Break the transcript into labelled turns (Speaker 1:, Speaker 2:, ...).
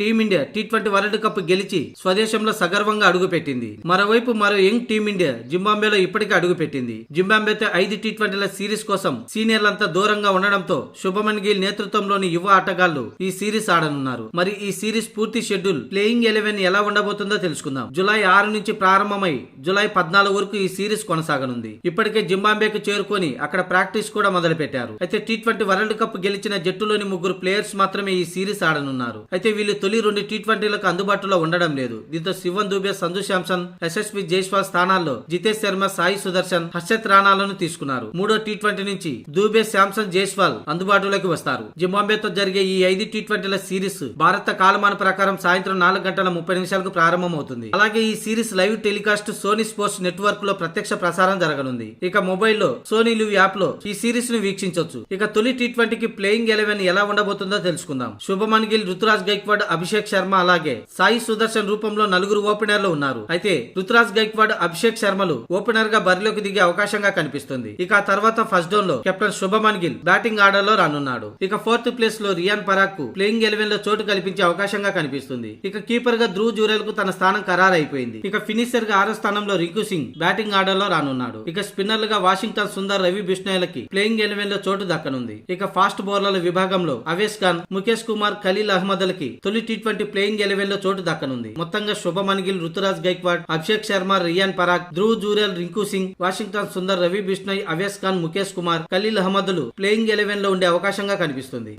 Speaker 1: Team India T20 world cup గెలిచి స్వదేశంలో సగర్వంగా అడుగుపెట్టింది. మరోవైపు మరో యంగ్ టీమిండియా జింబాబ్వేలో ఇప్పటికే అడుగుపెట్టింది. జింబాబ్వేతో 5 టీ20ల సిరీస్ కోసం సీనియర్లంతా దూరంగా ఉండడంతో శుభమన్ గిల్ నేతృత్వంలోని యువ ఆటగాళ్లు ఈ సిరీస్ ఆడనున్నారు. మరి ఈ సిరీస్ పూర్తి షెడ్యూల్, ప్లేయింగ్ 11 ఎలా ఉండబోతుందో తెలుసుకుందాం. జూలై 6 నుంచి ప్రారంభమై జూలై 14 వరకు ఈ సిరీస్ కొనసాగనుంది. ఇప్పటికే జింబాబ్వేకు చేరుకొని అక్కడ ప్రాక్టీస్ కూడా మొదలు పెట్టారు. అయితే టీ20 వరల్డ్ కప్ గెలిచిన జట్టులోని 3 ప్లేయర్స్ మాత్రమే ఈ సిరీస్ ఆడనున్నారు. అయితే వీళ్ళు తొలి 2 టీ20లకు అందుబాటులో ఉండడం లేదు. దీంతో శివన్ దూబే, సంజు శాంసన్, యశస్వి జైస్వాల్ స్థానాల్లో జితేష్ శర్మ, సాయి సుదర్శన్, హర్షత్ రాణాలను తీసుకున్నారు. 3వ టీ20 నుంచి దూబే, శాంసన్, జైస్వాల్ అందుబాటులోకి వస్తారు. జింబాబ్వేతో జరిగే ఈ 5 టీ20ల సిరీస్ భారత కాలమాన ప్రకారం సాయంత్రం 4:30 ప్రారంభమవుతుంది. అలాగే ఈ series live telecast Sony Sports network లో ప్రత్యక్ష ప్రసారం జరగనుంది. ఇక మొబైల్లో సోనీ లివ్ యాప్ లో ఈ సిరీస్ ను వీక్షించవచ్చు. ఇక తొలి టీ20కి ప్లేయింగ్ 11 ఎలా ఉండబోతుందో తెలుసుకుందాం. శుభమన్ గిల్, రుతురాజ్ గైక్వాడ్, అభిషేక్ శర్మ, అలాగే సాయి సుదర్శన్ రూపంలో 4 ఓపెనర్లు ఉన్నారు. అయితే రుతురాజ్ గైక్వాడ్, అభిషేక్ శర్మలు ఓపెనర్ గా బరిలోకి దిగే అవకాశంగా కనిపిస్తుంది. ఇక ఆ తర్వాత ఫస్ట్ డౌన్ లో captain Shubman Gill batting order లో రానున్నాడు. ఇక 4th ప్లేస్ లో రియాన్ పరాగ్ కు ప్లేయింగ్ 11 లో చోటు కల్పించే అవకాశంగా కనిపిస్తుంది. ఇక కీపర్ గా ధ్రువ్ జురేల్ కు తన స్థానం ఖరారైపోయింది. ఇక ఫినిషర్ గా 6వ స్థానంలో రింకు సింగ్ బ్యాటింగ్ ఆర్డర్ లో రానున్నాడు. ఇక స్పిన్నర్లుగా వాషింగ్టన్ సుందర్, రవి బిష్ణోయ్లకి ప్లేయింగ్ 11 లో చోటు దక్కనుంది. ఇక ఫాస్ట్ బౌలర్ల విభాగంలో అవేష్ ఖాన్, ముఖేష్ కుమార్, ఖలీల్ అహ్మద్ లకి తొలి టీ20 ప్లేయింగ్ 11 లో చోటు దక్కనుంది. మొత్తంగా శుభమన్ గిల్, రుతురాజ్ గైక్వాడ్, అభిషేక్ శర్మ, రియాన్ పరాగ్, ధ్రువ్ జురేల్, రింకు సింగ్, వాషింగ్టన్ సుందర్, రవి బిష్ణోయ్, అవేష్ ఖాన్, ముఖేష్ కుమార్, ఖలీల్ అహ్మద్ లు ప్లేయింగ్ 11 లో ఉండే అవకాశంగా కనిపిస్తుంది.